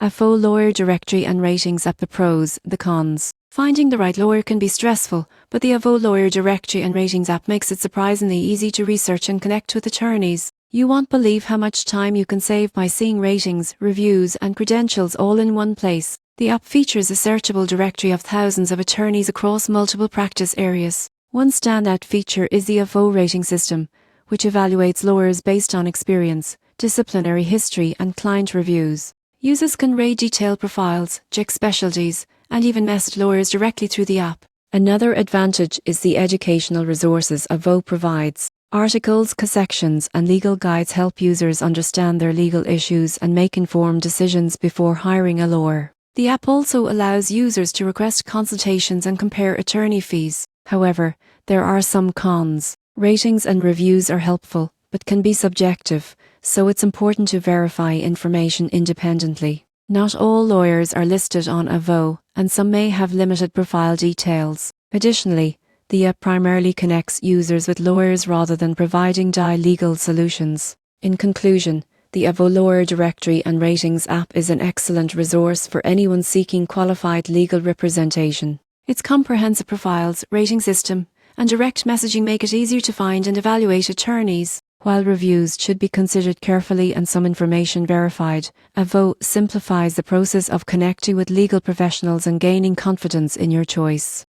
Avvo lawyer directory and ratings app. The pros, the cons. Finding the right lawyer can be stressful, but the Avvo lawyer directory and ratings app makes it surprisingly easy to research and connect with attorneys. You won't believe how much time you can save by seeing ratings, reviews, and credentials all in one place. The app features a searchable directory of thousands of attorneys across multiple practice areas. One standout feature is the Avvo rating system, which evaluates lawyers based on experience, disciplinary history, and client reviews. Users can rate detailed profiles, check specialties, and even message lawyers directly through the app. Another advantage is the educational resources Avvo provides. Articles, sections, and legal guides help users understand their legal issues and make informed decisions before hiring a lawyer. The app also allows users to request consultations and compare attorney fees. However, there are some cons. Ratings and reviews are helpful, but can be subjective, so it's important to verify information independently. Not all lawyers are listed on Avvo, and some may have limited profile details. Additionally, the app primarily connects users with lawyers rather than providing legal solutions. In conclusion, the Avvo Lawyer Directory and Ratings app is an excellent resource for anyone seeking qualified legal representation. Its comprehensive profiles, rating system, and direct messaging make it easier to find and evaluate attorneys. While reviews should be considered carefully and some information verified, Avvo simplifies the process of connecting with legal professionals and gaining confidence in your choice.